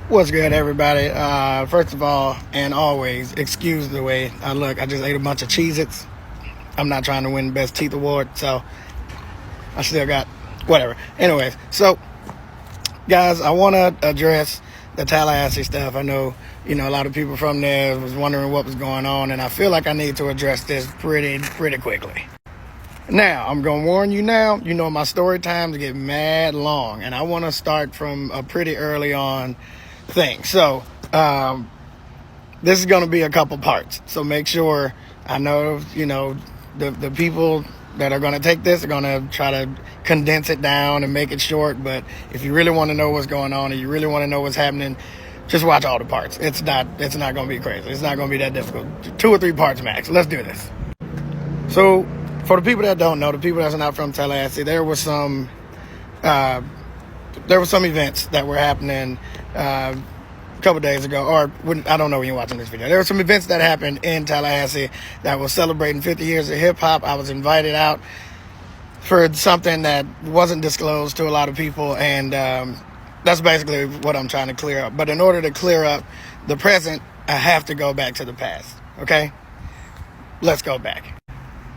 What's good, everybody? First of all, and always, excuse the way I look. I just ate a bunch of Cheez-Its. I'm not trying to win the Best Teeth Award, so I still got whatever. Anyways, so, guys, I want to address the Tallahassee stuff. I know, a lot of people from there was wondering what was going on, and I feel like I need to address this pretty quickly. Now, I'm going to warn you now, my story times get mad long, and I want to start from a pretty early on thing. So, this is going to be a couple parts. So make sure, I know, the people that are going to take this are going to try to condense it down and make it short. But if you really want to know what's going on and you really want to know what's happening, just watch all the parts. It's not going to be crazy. It's not going to be that difficult. 2 or 3 parts max. Let's do this. So, for the people that don't know, the people that's not from Tallahassee, there were some events that were happening a couple days ago, or I don't know when you're watching this video. There were some events that happened in Tallahassee that was celebrating 50 years of hip-hop. I was invited out for something that wasn't disclosed to a lot of people, and that's basically what I'm trying to clear up. But in order to clear up the present, I have to go back to the past, okay? Let's go back.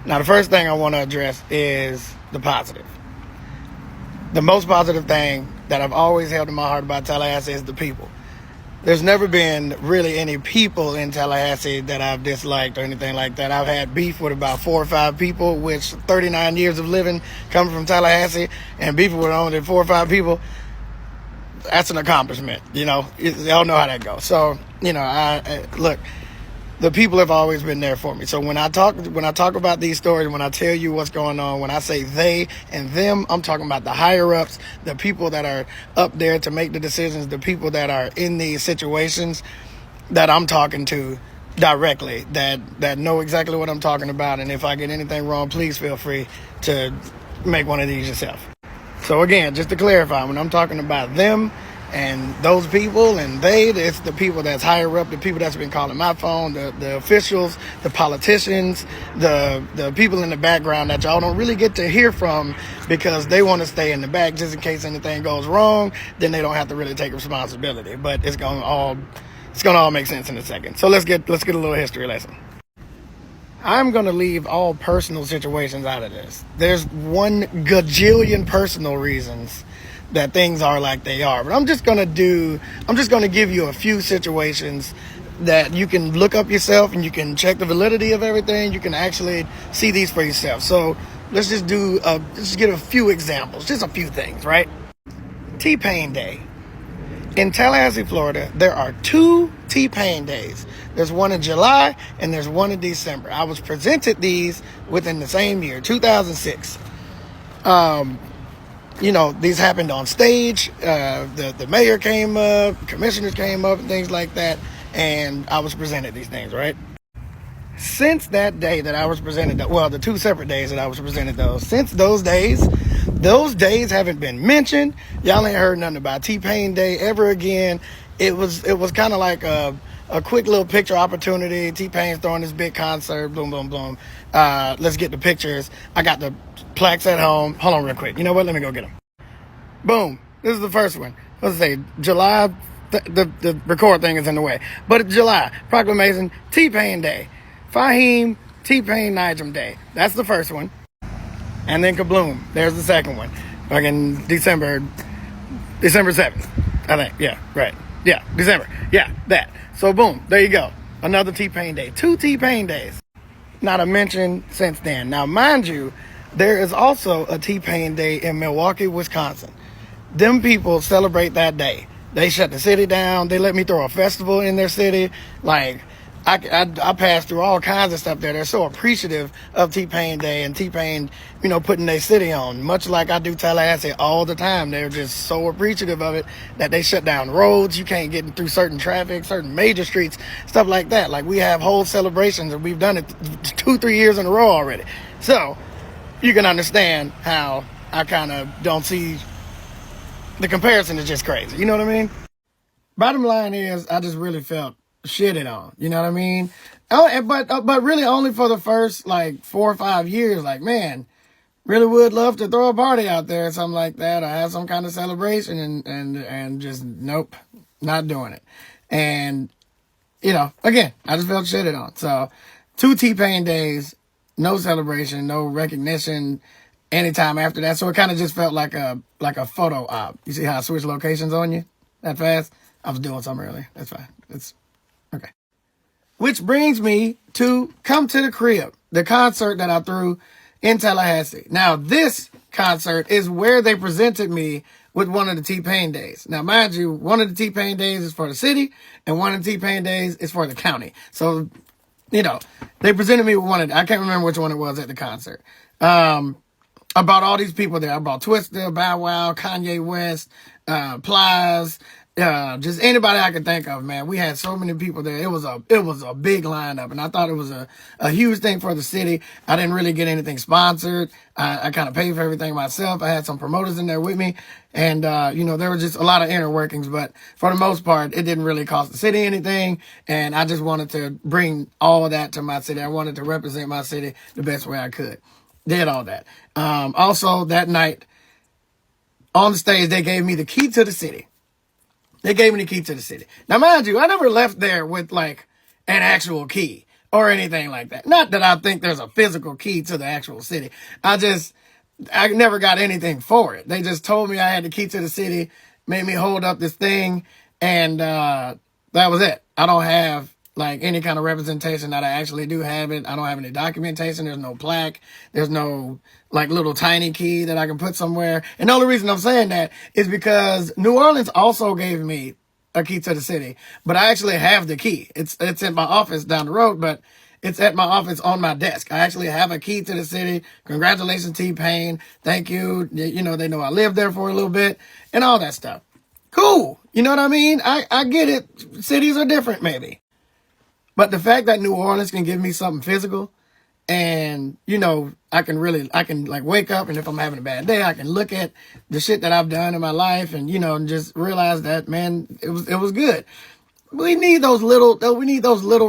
Now, the first thing I want to address is the positive. The most positive thing that I've always held in my heart about Tallahassee is the people. There's never been really any people in Tallahassee that I've disliked or anything like that. I've had beef with about 4 or 5 people, which 39 years of living coming from Tallahassee and beefing with only 4 or 5 people, that's an accomplishment. Y'all know how that goes. So, I look, the people have always been there for me. So when I talk about these stories, when I tell you what's going on, when I say they and them, I'm talking about the higher ups, the people that are up there to make the decisions, the people that are in these situations that I'm talking to directly, that know exactly what I'm talking about. And if I get anything wrong, please feel free to make one of these yourself. So again, just to clarify, when I'm talking about them and those people and it's the people that's higher up, the people that's been calling my phone, the officials, the politicians, the people in the background that y'all don't really get to hear from because they want to stay in the back just in case anything goes wrong. Then they don't have to really take responsibility. But it's gonna all make sense in a second. So let's get a little history lesson. I'm going to leave all personal situations out of this. There's 1 gajillion personal reasons that things are like they are. But I'm just going to give you a few situations that you can look up yourself and you can check the validity of everything. You can actually see these for yourself. So let's just get a few examples, just a few things, right? T-Pain Day. In Tallahassee, Florida, there are 2 T-Pain days. There's one in July and there's one in December. I was presented these within the same year, 2006. These happened on stage. The mayor came up, commissioners came up and things like that. And I was presented these things, right? Since that day that I was presented, the 2 separate days that I was presented those, since those days haven't been mentioned. Y'all ain't heard nothing about T-Pain Day ever again. It was kind of like a quick little picture opportunity. T-Pain's throwing this big concert, boom, boom, boom. Let's get the pictures. I got the plaques at home. Hold on real quick. You know what? Let me go get them. Boom. This is the first one. Let's say July. The record thing is in the way. But it's July. Proclamation, T-Pain Day. Fahim, T-Pain Nigem Day. That's the first one. And then kabloom. There's the second one. Fucking December 7th. I think. Yeah, right. Yeah, December. Yeah, that. So boom, there you go. Another T-Pain Day. 2 T-Pain days. Not a mention since then. Now, mind you, there is also a T-Pain Day in Milwaukee, Wisconsin. Them people celebrate that day. They shut the city down. They let me throw a festival in their city. Like, I passed through all kinds of stuff there. They're so appreciative of T-Pain Day and T-Pain, putting their city on. Much like I do Tallahassee all the time. They're just so appreciative of it that they shut down roads. You can't get through certain traffic, certain major streets, stuff like that. Like, we have whole celebrations and we've done it 2-3 years in a row already. So you can understand how I kind of don't see the comparison is just crazy. You know what I mean? Bottom line is, I just really felt shitted on. You know what I mean? Oh, but really only for the first 4 or 5 years. Like, man, really would love to throw a party out there or something like that, or have some kind of celebration, and just nope. Not doing it. And, you know, again, I just felt shitted on. So 2 T-Pain days, no celebration, no recognition anytime after that. So it kind of just felt like a photo op. You see how I switch locations on you that fast? I was doing something earlier. That's fine. It's okay. Which brings me to Come to the Crib, the concert that I threw in Tallahassee. Now, this concert is where they presented me with one of the T-Pain days. Now, mind you, one of the T-Pain days is for the city, and one of the T-Pain days is for the county. So, you know, they presented me with one of, I can't remember which one it was at the concert. I brought all these people there. I brought Twista, Bow Wow, Kanye West, Plies, just anybody I could think of, man. We had so many people there. It was a big lineup, and I thought it was a huge thing for the city. I didn't really get anything sponsored. I kind of paid for everything myself. I had some promoters in there with me, and you know, there were just a lot of inner workings, but for the most part, it didn't really cost the city anything, and I just wanted to bring all of that to my city. I wanted to represent my city the best way I could. Did all that. Also, that night on the stage, they gave me the key to the city. They gave me the key to the city. Now, mind you, I never left there with like an actual key or anything like that. Not that I think there's a physical key to the actual city. I never got anything for it. They just told me I had the key to the city, made me hold up this thing, and that was it. I don't have like any kind of representation that I actually do have it. I don't have any documentation. There's no plaque. There's no like little tiny key that I can put somewhere. And the only reason I'm saying that is because New Orleans also gave me a key to the city, but I actually have the key. It's in my office down the road, but it's at my office on my desk. I actually have a key to the city. Congratulations, T-Pain. Thank you. You know, they know I lived there for a little bit and all that stuff. Cool. You know what I mean? I get it. Cities are different, maybe. But the fact that New Orleans can give me something physical, and, you know, I can like wake up, and if I'm having a bad day, I can look at the shit that I've done in my life and, you know, and just realize that, man, it was good. We need those little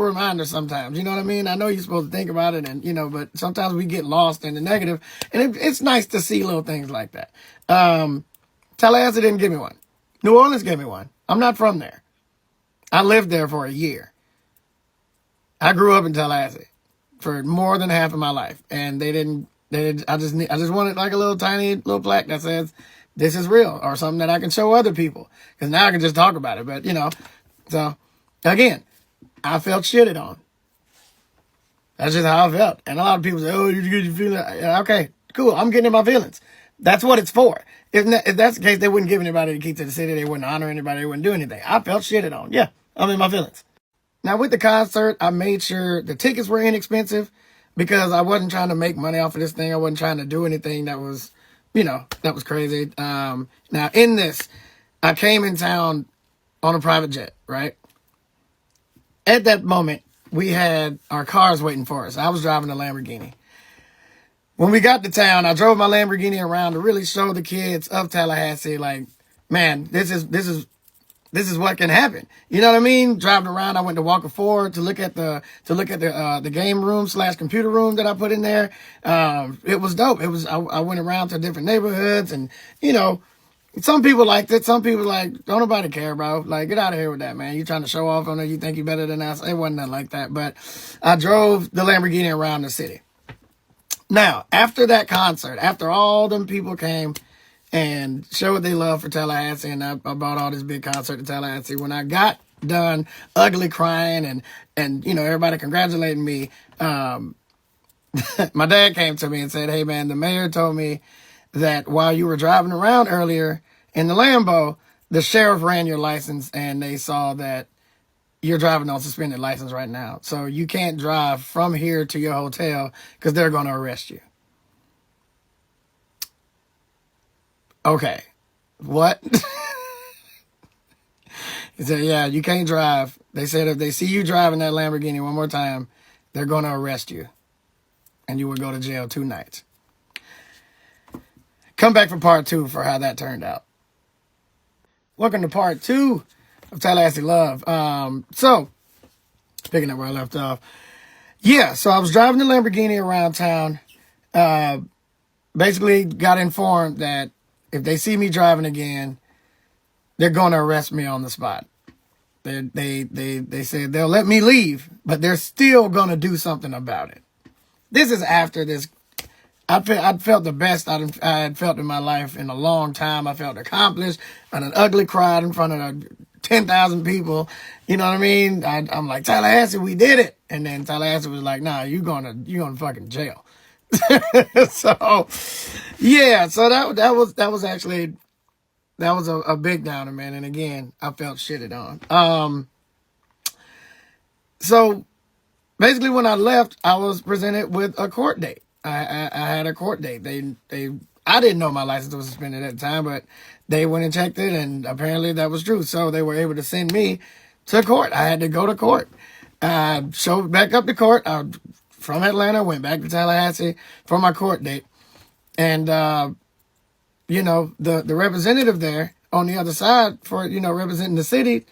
reminders sometimes. You know what I mean? I know you're supposed to think about it, and, you know, but sometimes we get lost in the negative, and it's nice to see little things like that. Tallahassee didn't give me one. New Orleans gave me one. I'm not from there. I lived there for a year. I grew up in Tallahassee for more than half of my life, and I just wanted like a little tiny little plaque that says this is real, or something that I can show other people, because now I can just talk about it. But, you know, so again, I felt shitted on. That's just how I felt. And a lot of people say, oh, you feel it? Okay, cool. I'm getting in my feelings. That's what it's for. If that's the case, they wouldn't give anybody the key to the city. They wouldn't honor anybody. They wouldn't do anything. I felt shitted on. Yeah, I'm in my feelings. Now, with the concert, I made sure the tickets were inexpensive, because I wasn't trying to make money off of this thing. I wasn't trying to do anything that was, you know, that was crazy. Now, in this, I came in town on a private jet, right? At that moment, we had our cars waiting for us. I was driving a Lamborghini. When we got to town, I drove my Lamborghini around to really show the kids of Tallahassee, like, man, this is what can happen. You know what I mean? Driving around, I went to Walker Ford to look at the game room / computer room that I put in there. It was dope. I went around to different neighborhoods, and, you know, some people liked it. Some people like, don't nobody care, bro. Like, get out of here with that, man. You trying to show off on it? You think you better than us? It wasn't nothing like that. But I drove the Lamborghini around the city. Now, after that concert, after all them people came and showed their love for Tallahassee, and I bought all this big concert to Tallahassee, when I got done ugly crying and you know, everybody congratulating me, my dad came to me and said, hey, man, the mayor told me that while you were driving around earlier in the Lambo, the sheriff ran your license, and they saw that you're driving on suspended license right now. So you can't drive from here to your hotel, because they're going to arrest you. Okay. What? He said, yeah, you can't drive. They said if they see you driving that Lamborghini one more time, they're going to arrest you, and you will go to jail 2 nights. Come back for part 2 for how that turned out. Welcome to part 2 of Tallahassee Love. So, picking up where I left off. Yeah, so I was driving the Lamborghini around town. Basically got informed that if they see me driving again, they're going to arrest me on the spot. They said they'll let me leave, but they're still gonna do something about it. This is after this. I'd felt the best I had felt in my life in a long time. I felt accomplished, and an ugly crowd in front of 10,000 people. You know what I mean? I'm like, Tallahassee, we did it. And then Tallahassee was like, nah, you're gonna fucking jail. So yeah, so that was actually a big downer, man. And again, I felt shitted on. So basically, when I left, I was presented with a court date. I had a court date. I didn't know my license was suspended at the time, but they went and checked it, and apparently that was true. So they were able to send me to court. I had to go to court. I showed back up to court. I, from Atlanta, went back to Tallahassee for my court date. And, you know, the representative there on the other side for, you know, representing the city,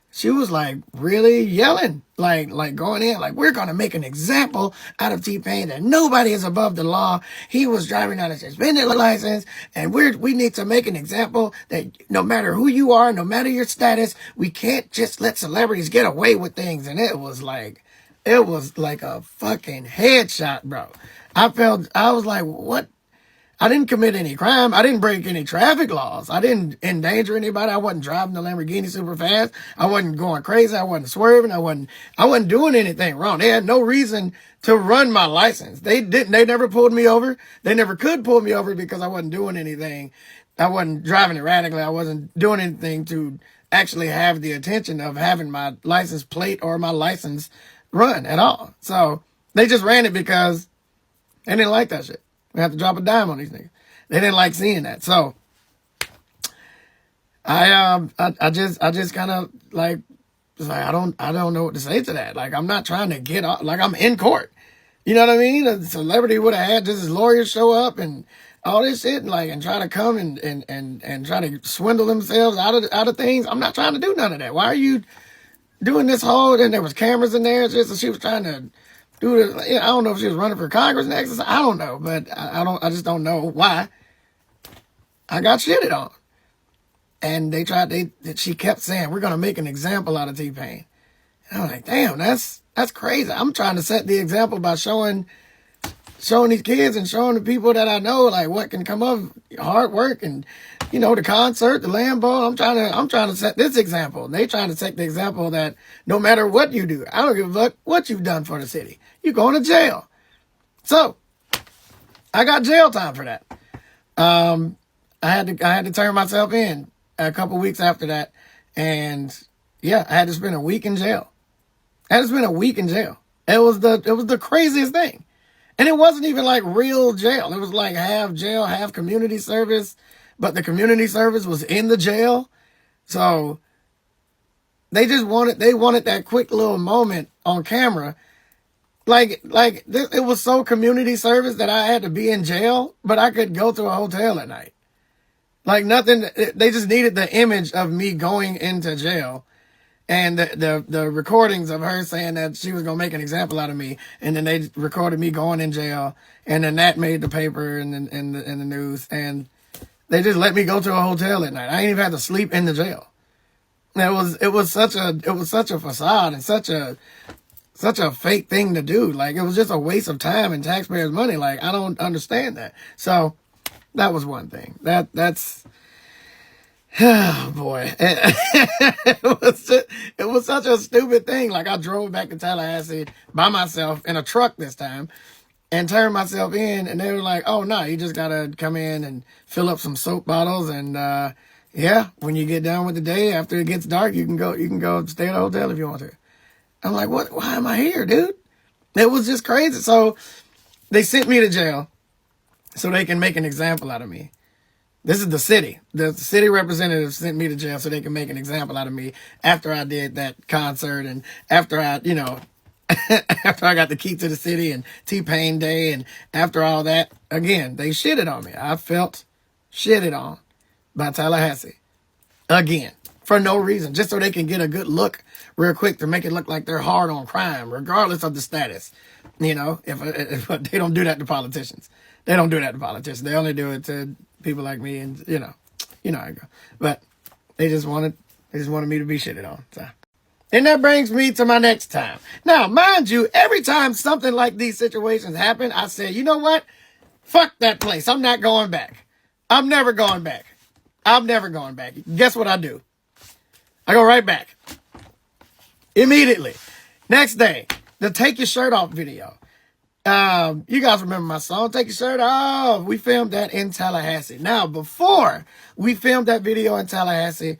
she was like really yelling, like going in, like, we're going to make an example out of T-Pain, that nobody is above the law. He was driving on a suspended license, and we need to make an example that no matter who you are, no matter your status, we can't just let celebrities get away with things. And it was like a fucking headshot, bro. I was like, what? I didn't commit any crime. I didn't break any traffic laws. I didn't endanger anybody. I wasn't driving the Lamborghini super fast. I wasn't going crazy. I wasn't swerving. I wasn't doing anything wrong. They had no reason to run my license. They never pulled me over. They never could pull me over because I wasn't doing anything. I wasn't driving erratically. I wasn't doing anything to actually have the intention of having my license plate or my license run at all. So they just ran it because they didn't like that shit. We have to drop a dime on these niggas. They didn't like seeing that. So I just kind of like, I don't know what to say to that. Like, I'm not trying to get off, like, I'm in court. You know what I mean? A celebrity would have had just his lawyers show up and all this shit, and try to come and try to swindle themselves out of things. I'm not trying to do none of that. Why are you doing this whole, and there was cameras in there, just so she was trying to do the, I don't know if she was running for Congress next. I don't know, but I just don't know why I got shitted on. And she kept saying, we're going to make an example out of T-Pain. And I'm like, damn, that's crazy. I'm trying to set the example by showing these kids and showing the people that I know, like, what can come of hard work and, you know, the concert, the Lambo. I'm trying to set this example. They trying to set the example that no matter what you do, I don't give a fuck what you've done for the city, you're going to jail. So I got jail time for that. I had to turn myself in a couple weeks after that. And yeah, I had to spend a week in jail. It was the craziest thing. And it wasn't even like real jail. It was like half jail, half community service. But the community service was in the jail. So they wanted that quick little moment on camera. It was so community service that I had to be in jail, but I could go to a hotel at night. Like nothing, they just needed the image of me going into jail. And the recordings of her saying that she was going to make an example out of me. And then they recorded me going in jail. And then that made the paper and the news. And they just let me go to a hotel at night. I ain't even had to sleep in the jail. It was such a facade and such a fake thing to do. Like, it was just a waste of time and taxpayers' money. Like, I don't understand that. So that was one thing. That's oh boy, it was such a stupid thing. Like, I drove back to Tallahassee by myself in a truck this time and turned myself in, and they were like, oh no, you just gotta come in and fill up some soap bottles, and yeah, when you get done with the day, after it gets dark, you can go stay at a hotel if you want to. I'm like, what? Why am I here, dude? It was just crazy. So they sent me to jail so they can make an example out of me. This is the city. The city representative sent me to jail so they can make an example out of me after I did that concert and after I, you know, after I got the key to the city and T-Pain Day, and after all that, again, they shitted on me. I felt shitted on by Tallahassee. Again, for no reason, just so they can get a good look real quick to make it look like they're hard on crime, regardless of the status. You know, if they don't do that to politicians. They don't do that to politicians. They only do it to people like me, and you know how I go. But they just wanted me to be shitted on. So And that brings me to my next time. Now, mind you, every time something like these situations happen, I say, you know what? Fuck that place. I'm not going back. I'm never going back. I'm never going back. Guess what I do? I go right back. Immediately. Next day, the Take Your Shirt Off video. You guys remember my song, Take Your Shirt Off? We filmed that in Tallahassee. Now, before we filmed that video in Tallahassee,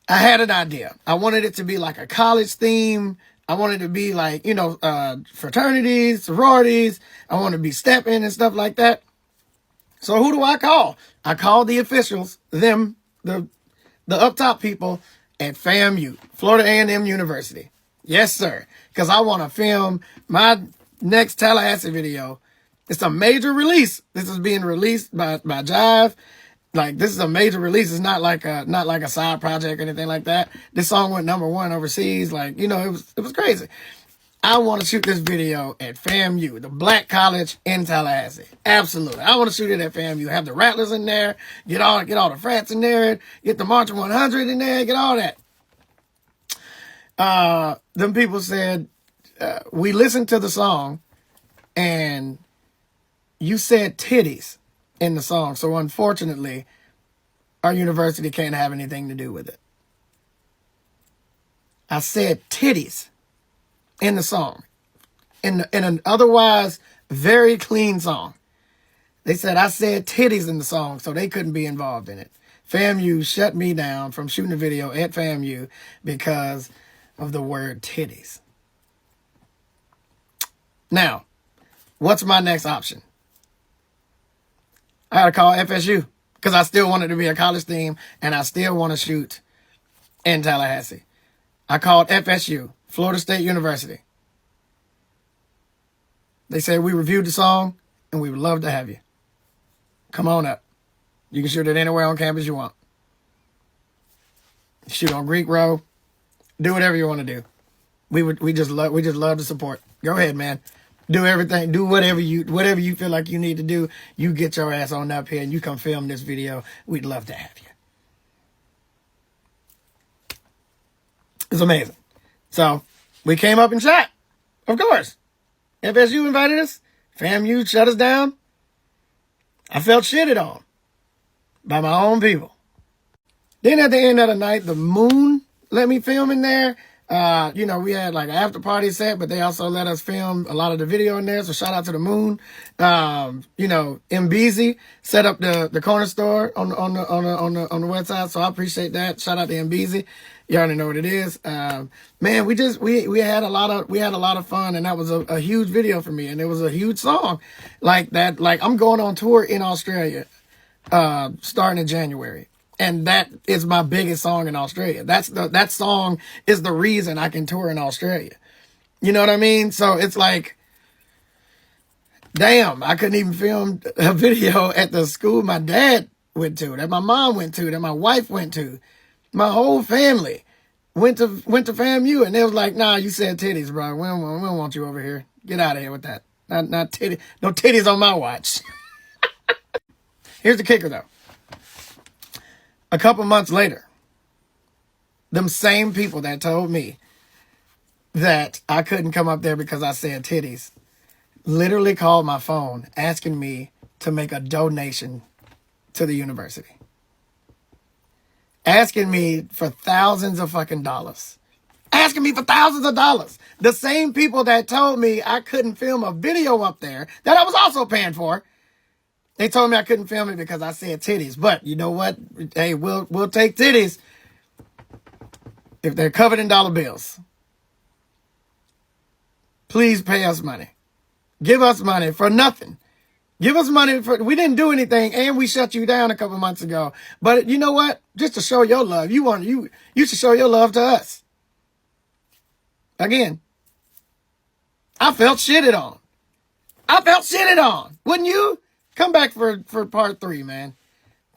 I had an idea. I wanted it to be like a college theme. I wanted it to be like, fraternities, sororities. I wanted to be stepping and stuff like that. So who do I call? I call the officials, the up top people at FAMU, Florida A&M University. Yes, sir. Because I want to film my next Tallahassee video. It's a major release. This is being released by Jive. Like, this is a major release. It's not like a side project or anything like that. This song went #1 overseas. Like, it was crazy. I want to shoot this video at FAMU, the black college in Tallahassee. Absolutely. I want to shoot it at FAMU. Have the Rattlers in there. Get all the frats in there. Get the Marching 100 in there. Get all that. Them people said, we listened to the song and you said titties in the song. So unfortunately, our university can't have anything to do with it. I said titties in the song, in an otherwise very clean song. They said I said titties in the song, so they couldn't be involved in it. FAMU shut me down from shooting a video at FAMU because of the word titties. Now, what's my next option? I gotta call FSU because I still want it to be a college theme and I still want to shoot in Tallahassee. I called FSU, Florida State University. They said, we reviewed the song and we would love to have you. Come on up. You can shoot it anywhere on campus you want. Shoot on Greek Row. Do whatever you want to do. We just love to support. Go ahead, man. Do everything. Do whatever you feel like you need to do. You get your ass on up here and you come film this video. We'd love to have you. It's amazing. So we came up and shot. Of course. FSU invited us. FAMU shut us down. I felt shitted on by my own people. Then at the end of the night, the Moon let me film in there. We had like an after party set, but they also let us film a lot of the video in there. So shout out to the Moon. MBZ set up the corner store on the west side. So I appreciate that. Shout out to MBZ. You already know what it is. Man, we had a lot of fun, and that was a huge video for me, and it was a huge song like that. Like, I'm going on tour in Australia, starting in January. And that is my biggest song in Australia. That song is the reason I can tour in Australia. You know what I mean? So it's like, damn, I couldn't even film a video at the school my dad went to, that my mom went to, that my wife went to. My whole family went to FAMU, and they was like, nah, you said titties, bro. We don't want you over here. Get out of here with that. Not titties. No titties on my watch. Here's the kicker, though. A couple months later, them same people that told me that I couldn't come up there because I said titties literally called my phone asking me to make a donation to the university. Asking me for thousands of fucking dollars. Asking me for thousands of dollars. The same people that told me I couldn't film a video up there that I was also paying for. They told me I couldn't film it because I said titties. But you know what? Hey, we'll take titties if they're covered in dollar bills. Please pay us money. Give us money for nothing. Give us money for, we didn't do anything and we shut you down a couple months ago. But you know what? Just to show your love, you should show your love to us. Again, I felt shitted on. Wouldn't you? Come back for part 3, man.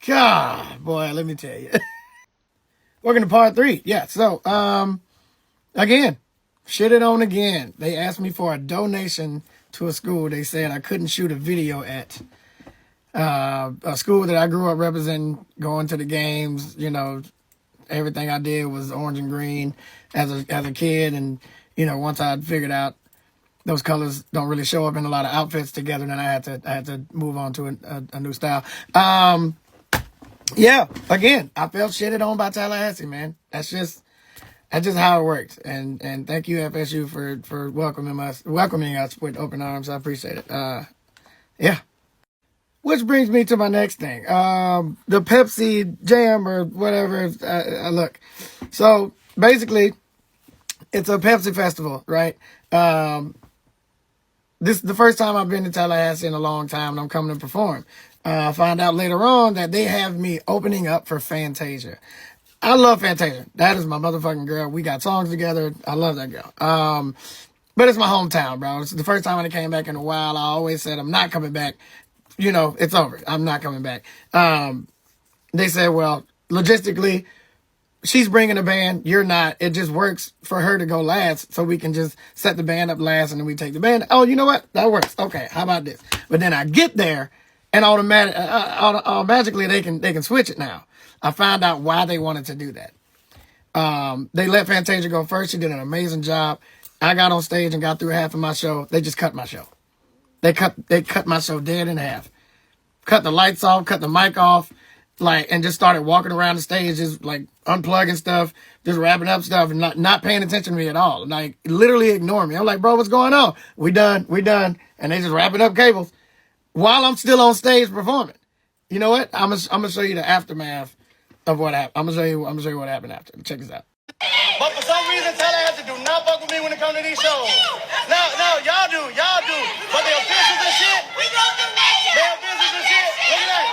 God, boy, let me tell you. Welcome to part 3. Yeah, so, again, shitted on again. They asked me for a donation to a school. They said I couldn't shoot a video at a school that I grew up representing, going to the games, everything I did was orange and green as a kid, and once I figured out those colors don't really show up in a lot of outfits together, then I had to move on to a new style. Yeah, again, I felt shitted on by Tallahassee, man. That's just how it works. And thank you, FSU, for welcoming us with open arms. I appreciate it. Yeah. Which brings me to my next thing. The Pepsi Jam or whatever. Look, so basically, it's a Pepsi festival, right? This is the first time I've been to Tallahassee in a long time, and I'm coming to perform. I find out later on that they have me opening up for Fantasia. I love Fantasia. That is my motherfucking girl. We got songs together. I love that girl. But it's my hometown, bro. It's the first time I came back in a while. I always said I'm not coming back. It's over. I'm not coming back. They said, well, logistically, she's bringing a band. You're not. It just works for her to go last, so we can just set the band up last, and then we take the band. Oh, you know what? That works. Okay, how about this? But then I get there, and automatically they can switch it now. I found out why they wanted to do that. They let Fantasia go first. She did an amazing job. I got on stage and got through half of my show. They just cut my show. They cut my show dead in half. Cut the lights off, cut the mic off, and just started walking around the stage, just unplugging stuff, just wrapping up stuff, and not paying attention to me at all. Literally ignoring me. I'm like, bro, what's going on? We done. And they just wrapping up cables while I'm still on stage performing. You know what? I'm gonna show you the aftermath of what happened. I'm gonna show you what happened after. Check this out. But for some reason, Tallahassee do not fuck with me when it comes to these shows. No, y'all do. But they officials and shit. They officials and shit. Look at that.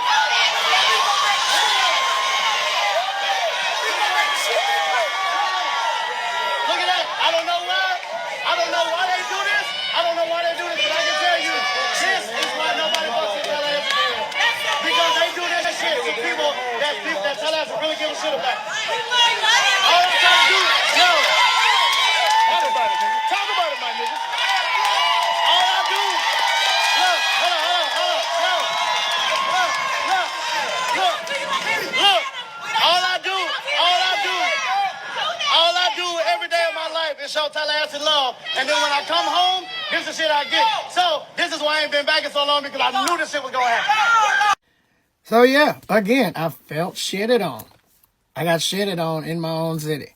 Look at that. I don't know why they do this. But I can tell you, this is why nobody fucks with Tallahassee. Because they do this shit to people that Tallahassee really give a shit about. All I'm trying to do is talk about it, nigga. Talk about it, my nigga. All I do, look. All I do every day of my life is show Tallahassee love. And then when I come home, this is the shit I get. So this is why I ain't been back in so long, because I knew this shit was gonna happen. So yeah, again, I felt shitted on. I got shitted on in my own city.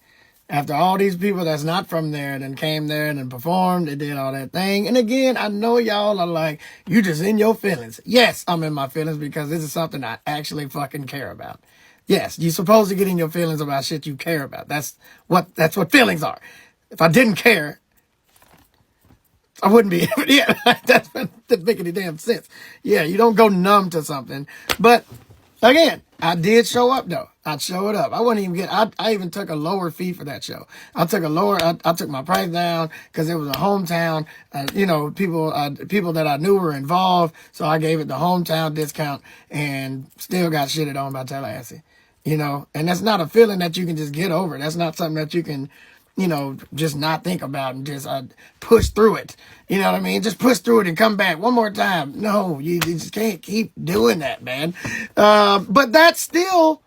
After all these people that's not from there then came there and then performed, they did all that thing. And again, I know y'all are like, you just in your feelings. Yes, I'm in my feelings because this is something I actually fucking care about. Yes, you're supposed to get in your feelings about shit you care about. That's what feelings are. If I didn't care, I wouldn't be. Yeah, that doesn't make any damn sense. Yeah, you don't go numb to something. But again, I did show up though. I showed up. I wouldn't even I even took a lower fee for that show. I took my price down because it was a hometown. People that I knew were involved, so I gave it the hometown discount and still got shitted on by Tallahassee. And that's not a feeling that you can just get over. That's not something that you can, just not think about and just push through it. You know what I mean? Just push through it and come back one more time. No, you just can't keep doing that, man. But that's still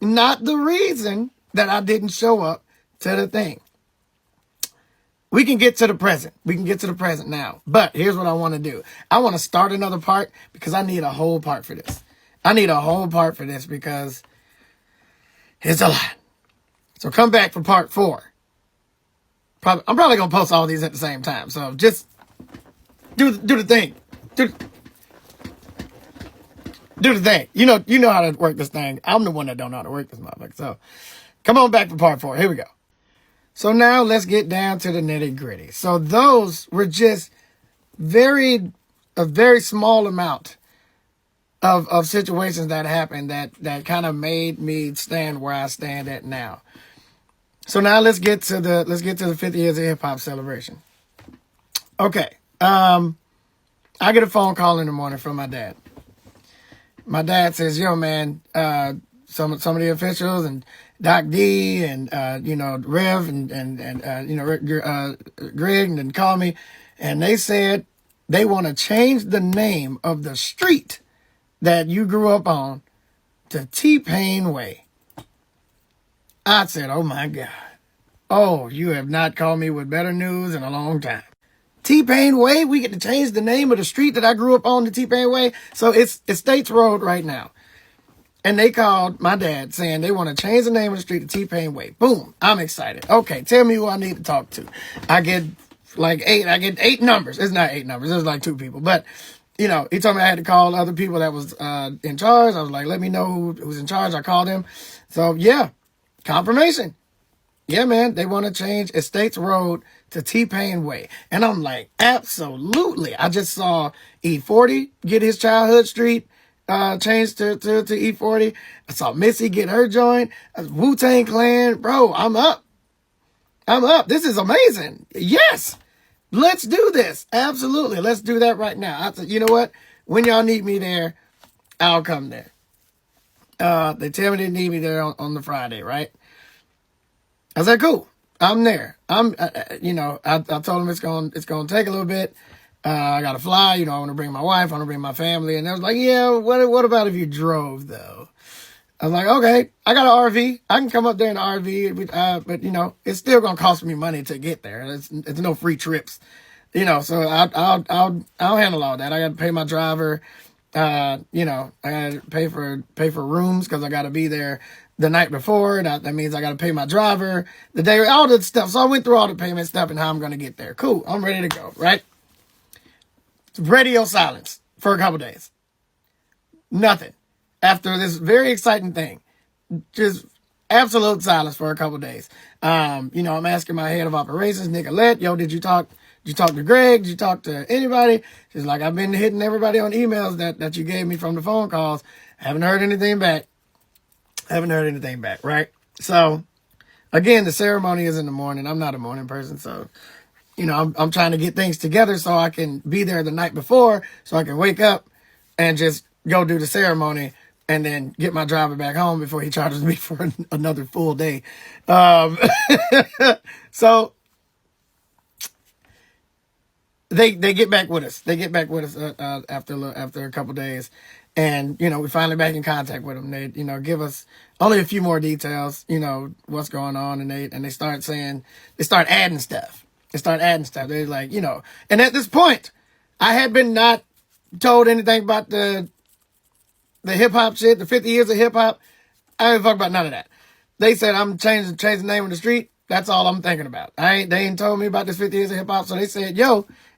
not the reason that I didn't show up to the thing. We can get to the present. We can get to the present now. But here's what I want to do. I want to start another part because I need a whole part for this. Because it's a lot. So come back for part 4. I'm probably going to post all these at the same time. So just do the thing. Do the thing. You know how to work this thing. I'm the one that don't know how to work this motherfucker. So come on back for part 4. Here we go. So now let's get down to the nitty gritty. So those were just a very small amount of situations that happened that kind of made me stand where I stand at now. So now let's get to the 50 years of hip hop celebration. Okay. I get a phone call in the morning from my dad. My dad says, yo, man, some of the officials and Doc D and, Rev and Greg and called me, and they said they want to change the name of the street that you grew up on to T-Pain Way. I said, oh my God. Oh, you have not called me with better news in a long time. T-Pain Way, we get to change the name of the street that I grew up on to T-Pain Way. So it's States Road right now. And they called my dad saying they want to change the name of the street to T-Pain Way. Boom. I'm excited. Okay, tell me who I need to talk to. I get eight numbers. It's not eight numbers. There's like two people. But, he told me I had to call other people that was in charge. I was like, let me know who's in charge. I called him. So, yeah, confirmation. Yeah, man, they want to change Estates Road to T-Pain Way. And I'm like, absolutely. I just saw E40 get his childhood street changed to E40. I saw Missy get her joint. Wu-Tang Clan. Bro, I'm up. This is amazing. Yes, let's do this. Absolutely. Let's do that right now. I said, you know what? When y'all need me there, I'll come there. They tell me they need me there on the Friday, right? I said, cool. I'm there. I told them it's going to take a little bit. I got to fly. I want to bring my wife. I want to bring my family. And they was like, yeah, what about if you drove though? I was like, okay, I got an RV. I can come up there in the RV, but it's still going to cost me money to get there. It's no free trips, so I'll handle all that. I got to pay my driver. I got to pay for rooms because I got to be there the night before. That means I got to pay my driver the day, all that stuff. So I went through all the payment stuff and how I'm going to get there. Cool. I'm ready to go. Right. Radio silence for a couple days. Nothing. After this very exciting thing, just absolute silence for a couple days. I'm asking my head of operations, Nicolette, did you talk to Greg? Did you talk to anybody? She's like, I've been hitting everybody on emails that you gave me from the phone calls. Haven't heard anything back. Right? So, again, the ceremony is in the morning. I'm not a morning person, so, I'm trying to get things together so I can be there the night before so I can wake up and just go do the ceremony and then get my driver back home before he charges me for another full day. So they get back with us. They get back with us after a couple days. And, we're finally back in contact with them. They, give us only a few more details, what's going on. And they start adding stuff. They're like, and at this point, I had been not told anything about the hip hop shit, the 50 years of hip hop. I didn't fuck about none of that. They said I'm changing the name of the street. That's all I'm thinking about. They ain't told me about this 50 years of hip hop. So they said,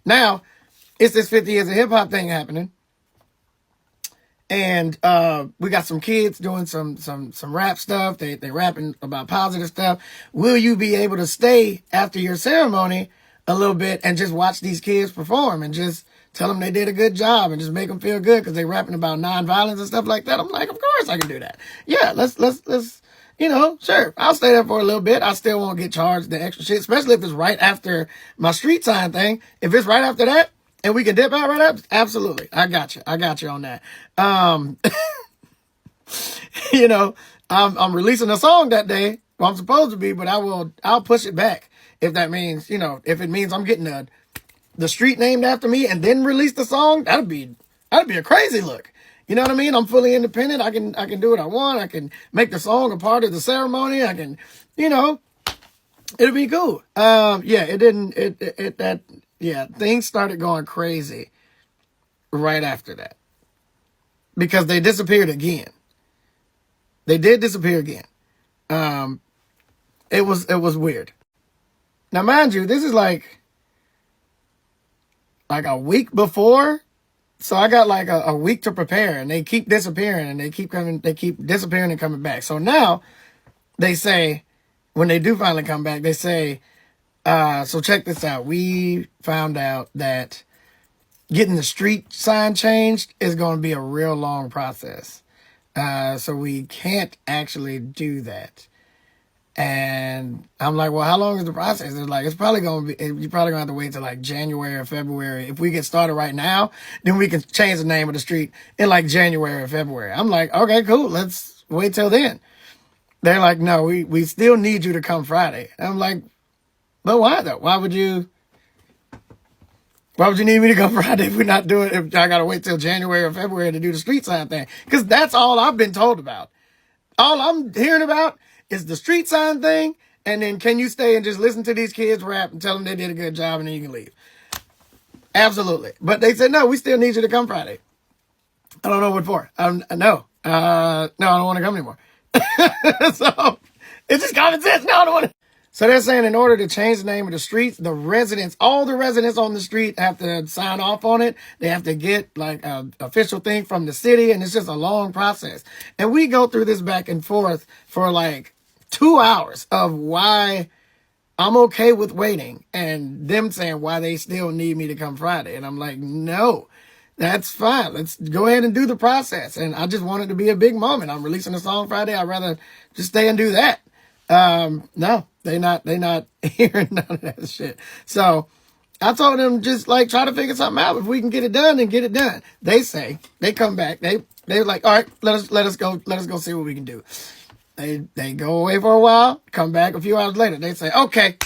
now it's this 50 years of hip hop thing happening. And we got some kids doing some rap stuff. They rapping about positive stuff. Will you be able to stay after your ceremony a little bit and just watch these kids perform and just tell them they did a good job and just make them feel good because they rapping about nonviolence and stuff like that? I'm like, of course I can do that. Yeah, let's sure. I'll stay there for a little bit. I still won't get charged the extra shit, especially if it's right after my street sign thing. If it's right after that, and we can dip out right up? Absolutely. I got you on that. I'm releasing a song that day. Well, I'm supposed to be, but I'll push it back. If that means, if it means I'm getting the street named after me and then release the song, that'd be a crazy look. You know what I mean? I'm fully independent. I can do what I want. I can make the song a part of the ceremony. I can, it'll be cool. Things started going crazy right after that because they disappeared again. They did disappear again. It was weird. Now, mind you, this is like a week before. So I got like a week to prepare, and they keep disappearing and they keep disappearing and coming back. So now they say, when they do finally come back, they say, so check this out. We found out that getting the street sign changed is going to be a real long process. So we can't actually do that. And I'm like, well, how long is the process? They're like, you're probably going to have to wait till like January or February. If we get started right now, then we can change the name of the street in like January or February. I'm like, okay, cool. Let's wait till then. They're like, no, we still need you to come Friday. And I'm like, but why though? Why would you need me to come Friday if we're not doing it? If I got to wait till January or February to do the street sign thing? Because that's all I've been told about. All I'm hearing about It's the street sign thing, and then can you stay and just listen to these kids rap and tell them they did a good job and then you can leave? Absolutely. But they said, no, we still need you to come Friday. I don't know what for. No, no, I don't want to come anymore. So it's just common sense. No, I don't want to. So they're saying in order to change the name of the streets, the residents, all the residents on the street have to sign off on it. They have to get like an official thing from the city, and it's just a long process. And we go through this back and forth for like 2 hours of why I'm okay with waiting and them saying why they still need me to come Friday. And I'm like, no, that's fine. Let's go ahead and do the process. And I just want it to be a big moment. I'm releasing a song Friday. I'd rather just stay and do that. No, they not hearing none of that shit. So I told them just like try to figure something out. If we can get it done, then get it done. They say they come back. They're like, all right, let us go see what we can do. They go away for a while, come back a few hours later. They say, okay,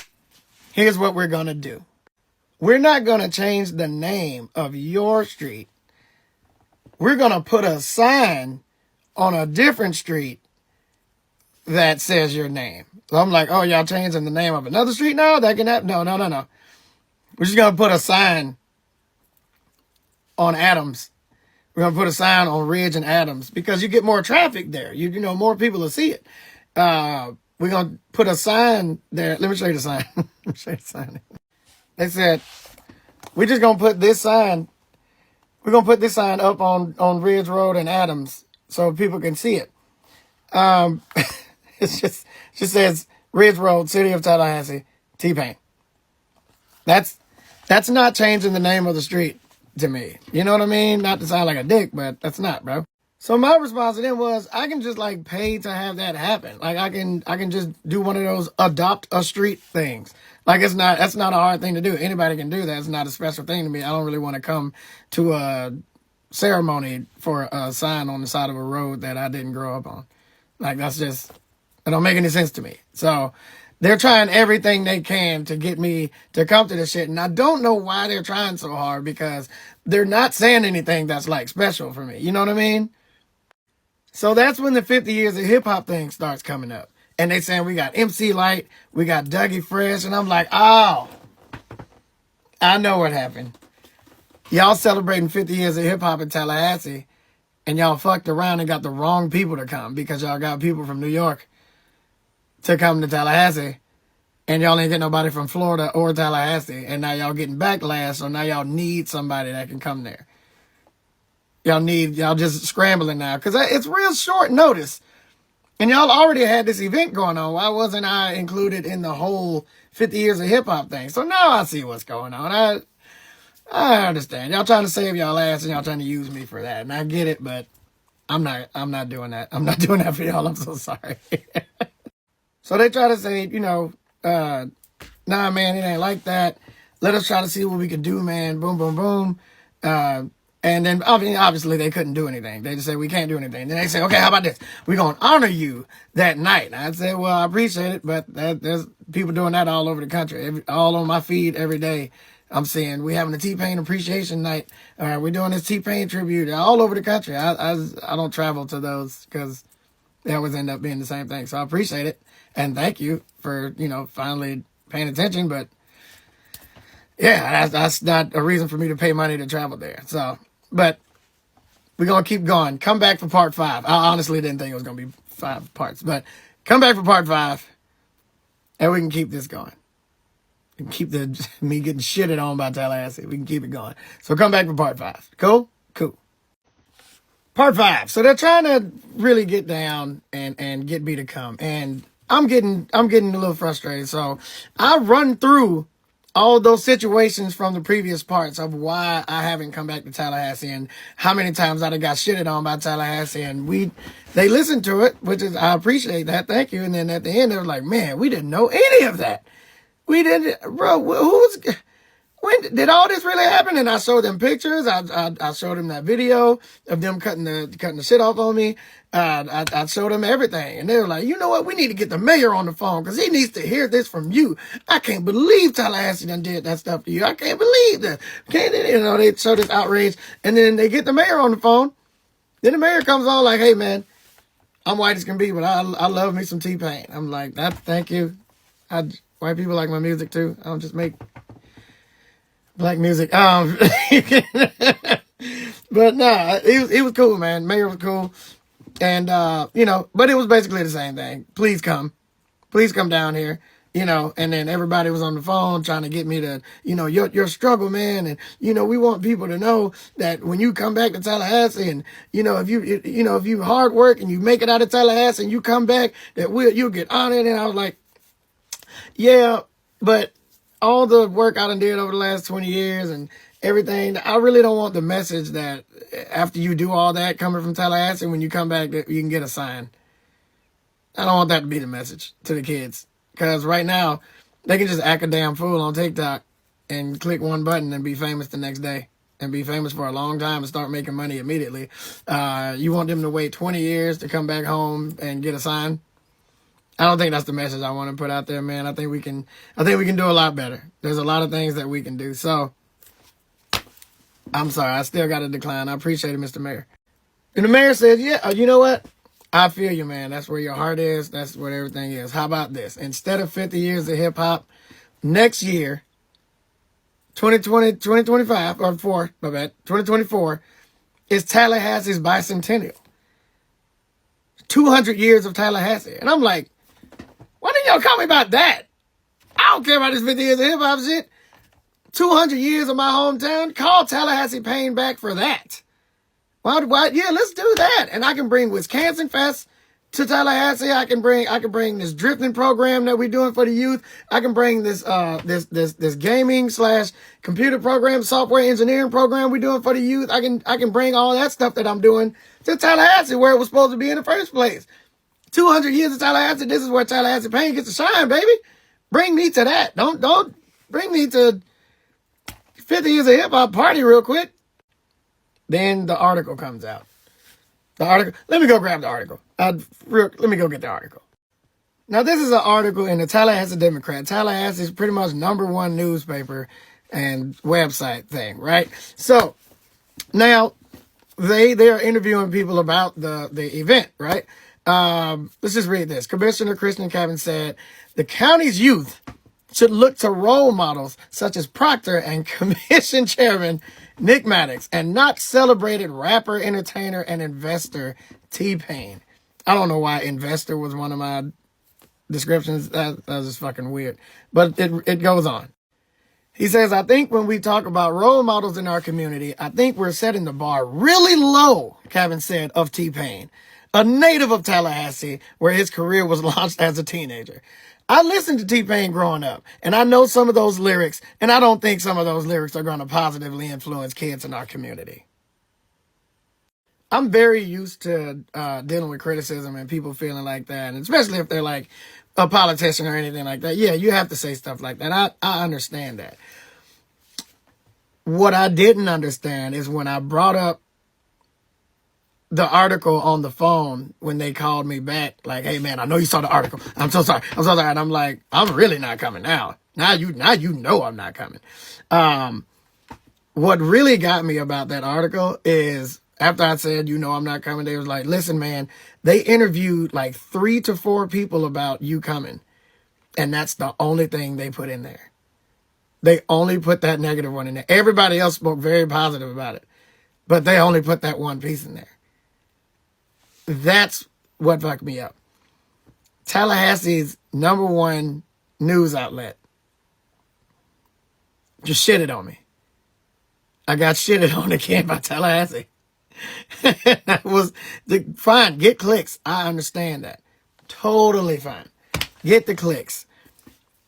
here's what we're gonna do. We're not gonna change the name of your street. We're gonna put a sign on a different street that says your name. So I'm like, oh, y'all changing the name of another street now? That can happen? No. We're just going to put a sign on Adams. We're going to put a sign on Ridge and Adams because you get more traffic there. You know, more people will see it. We're going to put a sign there. Let me show you the sign. Let me show you the sign. They said, we're just going to put this sign. We're going to put this sign up on Ridge Road and Adams so people can see it. It just says Ridge Road, City of Tallahassee, tpain. That's not changing the name of the street to me. You know what I mean? Not to sound like a dick, but that's not, bro. So my response to them was, I can just like pay to have that happen. Like I can just do one of those adopt a street things. Like that's not a hard thing to do. Anybody can do that. It's not a special thing to me. I don't really want to come to a ceremony for a sign on the side of a road that I didn't grow up on. Like it don't make any sense to me. So they're trying everything they can to get me to come to this shit. And I don't know why they're trying so hard because they're not saying anything that's like special for me. You know what I mean? So that's when the 50 years of hip hop thing starts coming up. And they saying we got MC Light, we got Dougie Fresh. And I'm like, oh, I know what happened. Y'all celebrating 50 years of hip hop in Tallahassee. And y'all fucked around and got the wrong people to come because y'all got people from New York to come to Tallahassee. And y'all ain't getting nobody from Florida or Tallahassee. And now y'all getting backlash. So now y'all need somebody that can come there. Y'all just scrambling now. Because it's real short notice. And y'all already had this event going on. Why wasn't I included in the whole 50 years of hip hop thing? So now I see what's going on. I understand. Y'all trying to save y'all ass and y'all trying to use me for that. And I get it, but I'm not doing that. I'm not doing that for y'all. I'm so sorry. So they try to say, nah, man, it ain't like that. Let us try to see what we can do, man. Boom, boom, boom. And then obviously they couldn't do anything. They just said, we can't do anything. Then they say, okay, how about this? We're going to honor you that night. And I said, well, I appreciate it, but there's people doing that all over the country. All on my feed every day. I'm saying we having a tpain appreciation night. We're doing this tpain tribute all over the country. I don't travel to those because they always end up being the same thing. So I appreciate it. And thank you for, finally paying attention. But yeah, that's not a reason for me to pay money to travel there. So, but we're going to keep going. Come back for part 5. I honestly didn't think it was going to be 5 parts, but come back for part 5 and we can keep this going. And keep me getting shitted on by Tallahassee. We can keep it going. So come back for part 5. Cool? Cool. Part 5. So they're trying to really get down and get me to come. And I'm getting a little frustrated. So I run through all those situations from the previous parts of why I haven't come back to Tallahassee and how many times I got shitted on by Tallahassee. And they listened to it, which is, I appreciate that. Thank you. And then at the end, they were like, man, we didn't know any of that. We didn't, bro, when did all this really happen? And I showed them pictures. I showed them that video of them cutting the shit off on me. I showed them everything. And they were like, you know what? We need to get the mayor on the phone because he needs to hear this from you. I can't believe Tallahassee done did that stuff to you. I can't believe that. They show this outrage. And then they get the mayor on the phone. Then the mayor comes on like, hey, man, I'm white as can be, but I love me some T-Pain. I'm like, that. Thank you. White people like my music too. I don't just make black music. But nah, it was cool, man. Mayor was cool. And, but it was basically the same thing. Please come down here, and then everybody was on the phone trying to get me to, your struggle, man. And, we want people to know that when you come back to Tallahassee and, if you hard work and you make it out of Tallahassee and you come back, that you'll get honored. And I was like, yeah, but all the work I done did over the last 20 years and everything, I really don't want the message that after you do all that coming from Tallahassee, when you come back, that you can get a sign. I don't want that to be the message to the kids. Because right now, they can just act a damn fool on TikTok and click one button and be famous the next day. And be famous for a long time and start making money immediately. You want them to wait 20 years to come back home and get a sign? I don't think that's the message I want to put out there, man. I think we can do a lot better. There's a lot of things that we can do. So, I'm sorry. I still got to decline. I appreciate it, Mr. Mayor. And the mayor said, yeah, you know what? I feel you, man. That's where your heart is. That's where everything is. How about this? Instead of 50 years of hip hop, next year, 2024, is Tallahassee's bicentennial. 200 years of Tallahassee. And I'm like, why didn't y'all call me about that? I don't care about this 50 years of hip hop shit. 200 years of my hometown. Call Tallahassee Pain back for that. Why? Yeah, let's do that. And I can bring Wisconsin Fest to Tallahassee. I can bring this drifting program that we're doing for the youth. I can bring this gaming / computer program, software engineering program we're doing for the youth. I can bring all that stuff that I'm doing to Tallahassee, where it was supposed to be in the first place. 200 years of Tallahassee. This is where Tallahassee Pain gets to shine, baby. Bring me to that. Don't bring me to 50 years of hip hop party real quick. Then the article comes out. Let me go grab the article. Let me go get the article. Now, this is an article in the Tallahassee Democrat. Tallahassee is pretty much #1 newspaper and website thing, right? So, now, they are interviewing people about the event, right? Let's just read this. Commissioner Christian Cabin said, the county's youth should look to role models such as Proctor and Commission Chairman Nick Maddox, and not celebrated rapper, entertainer, and investor T-Pain. I don't know why investor was one of my descriptions. That was just fucking weird. But it goes on. He says, I think when we talk about role models in our community, I think we're setting the bar really low, Cabin said of T-Pain, a native of Tallahassee, where his career was launched as a teenager. I listened to T-Pain growing up, and I know some of those lyrics, and I don't think some of those lyrics are going to positively influence kids in our community. I'm very used to dealing with criticism and people feeling like that, and especially if they're like a politician or anything like that. Yeah, you have to say stuff like that. I understand that. What I didn't understand is when I brought up the article on the phone when they called me back, like, hey man, I know you saw the article. I'm so sorry. And I'm like, I'm really not coming now. Now you know I'm not coming. What really got me about that article is after I said, I'm not coming, they was like, listen, man, they interviewed like 3 to 4 people about you coming. And that's the only thing they put in there. They only put that negative one in there. Everybody else spoke very positive about it, but they only put that one piece in there. That's what fucked me up. Tallahassee's #1 news outlet just shitted on me. I got shitted on again by Tallahassee. That was fine. Get clicks. I understand that. Totally fine. Get the clicks.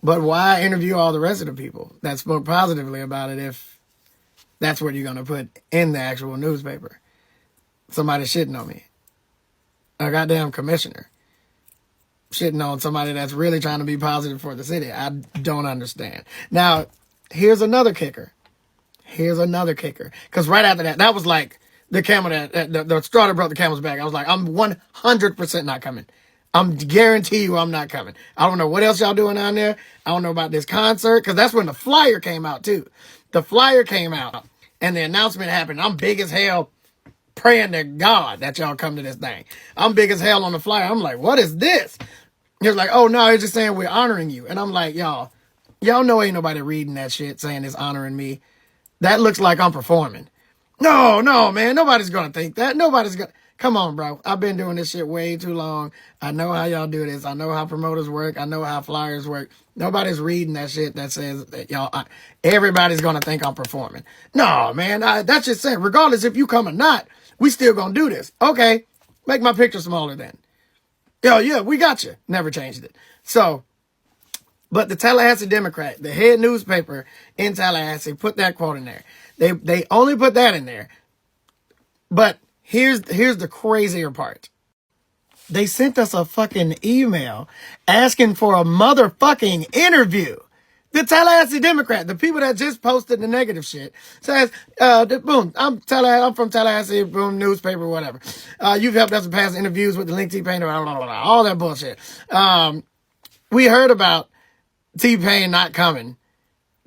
But why interview all the rest of the people that spoke positively about it if that's what you're going to put in the actual newspaper? Somebody shitting on me. A goddamn commissioner shitting on somebody that's really trying to be positive for the city. I don't understand. Now, here's another kicker. Because right after that was like the camel the straw that broke the camel's back. I was like, I'm 100% not coming. I'm guarantee you I'm not coming. I don't know what else y'all doing down there. I don't know about this concert, because that's when the flyer came out too. The flyer came out and the announcement happened. I'm big as hell. praying to God that y'all come to this thing. I'm big as hell on the flyer. I'm like, what is this? He was like, oh, no, he's just saying we're honoring you. And I'm like, y'all know ain't nobody reading that shit saying it's honoring me. That looks like I'm performing. No, man, nobody's going to think that. Nobody's going to. Come on, bro. I've been doing this shit way too long. I know how y'all do this. I know how promoters work. I know how flyers work. Nobody's reading that shit that says that everybody's going to think I'm performing. No, man, that's just saying, regardless if you come or not, we still going to do this. Okay, make my picture smaller then. Yo, yeah, we got you. Never changed it. So, but the Tallahassee Democrat, the head newspaper in Tallahassee, put that quote in there. They only put that in there. But here's the crazier part. They sent us a fucking email asking for a motherfucking interview. The Tallahassee Democrat, the people that just posted the negative shit, says, boom, I'm from Tallahassee, boom, newspaper, whatever. You've helped us in past interviews with the link tpain, all that bullshit. We heard about T-Pain not coming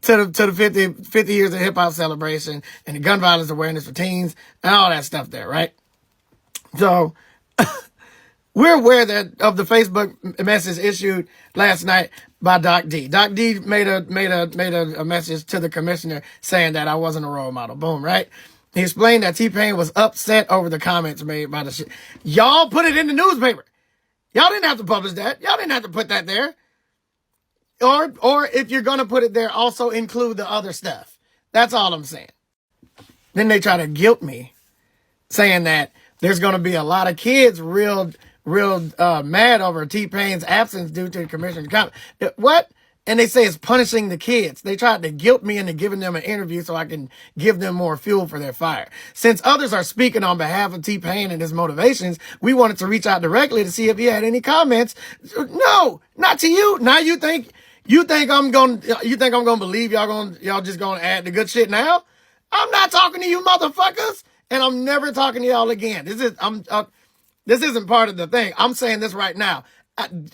to the 50 years of hip hop celebration and the gun violence awareness for teens and all that stuff there, right? So we're aware of the Facebook message issued last night by Doc D. Doc D made a message to the commissioner saying that I wasn't a role model. Boom, right? He explained that T-Pain was upset over the comments made by the shit. Y'all put it in the newspaper. Y'all didn't have to publish that. Y'all didn't have to put that there. Or if you're going to put it there, also include the other stuff. That's all I'm saying. Then they try to guilt me, saying that there's going to be a lot of kids real mad over T-Pain's absence due to the commissioner's comment. What? And they say it's punishing the kids. They tried to guilt me into giving them an interview so I can give them more fuel for their fire. Since others are speaking on behalf of T-Pain and his motivations, we wanted to reach out directly to see if he had any comments. No, not to you. Now you think I'm gonna believe y'all just gonna add the good shit now? I'm not talking to you motherfuckers, and I'm never talking to y'all again. This isn't part of the thing. I'm saying this right now.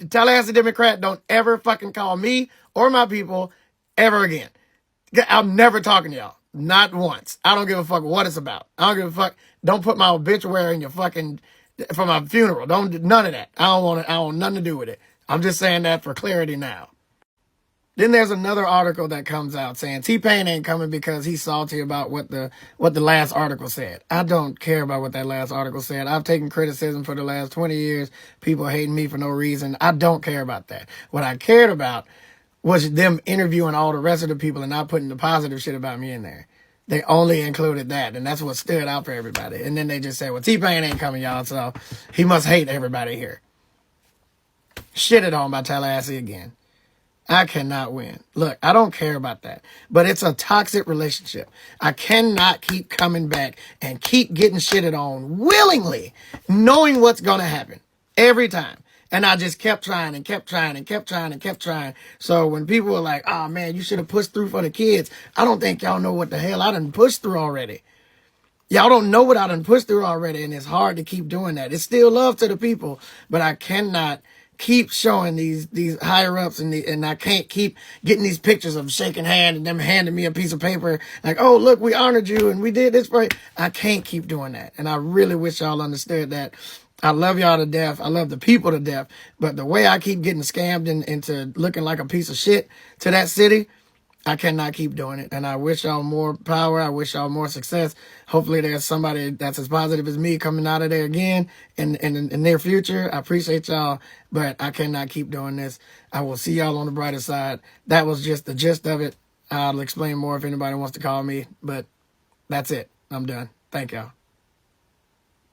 Tallahassee Democrat, don't ever fucking call me or my people ever again. I'm never talking to y'all. Not once. I don't give a fuck what it's about. I don't give a fuck. Don't put my obituary in your fucking, for my funeral. None of that. I want nothing to do with it. I'm just saying that for clarity now. Then there's another article that comes out saying T-Pain ain't coming because he's salty about what the last article said. I don't care about what that last article said. I've taken criticism for the last 20 years. People hating me for no reason. I don't care about that. What I cared about was them interviewing all the rest of the people and not putting the positive shit about me in there. They only included that, and that's what stood out for everybody. And then they just said, well, T-Pain ain't coming, y'all, so he must hate everybody here. Shitted on by Tallahassee again. I cannot win. Look, I don't care about that. But it's a toxic relationship. I cannot keep coming back and keep getting shitted on willingly, knowing what's going to happen every time. And I just kept trying and kept trying and kept trying and kept trying. So when people were like, oh, man, you should have pushed through for the kids, I don't think y'all know what the hell I done pushed through already. Y'all don't know what I done pushed through already, and it's hard to keep doing that. It's still love to the people, but I cannot keep showing these higher ups and I can't keep getting these pictures of shaking hand and them handing me a piece of paper like, oh, look, we honored you and we did this for you. I can't keep doing that. And I really wish y'all understood that. I love y'all to death. I love the people to death. But the way I keep getting scammed into looking like a piece of shit to that city, I cannot keep doing it. And I wish y'all more power. I wish y'all more success. Hopefully there's somebody that's as positive as me coming out of there again in the near future. I appreciate y'all, but I cannot keep doing this. I will see y'all on the brighter side. That was just the gist of it. I'll explain more if anybody wants to call me, but that's it. I'm done. Thank y'all.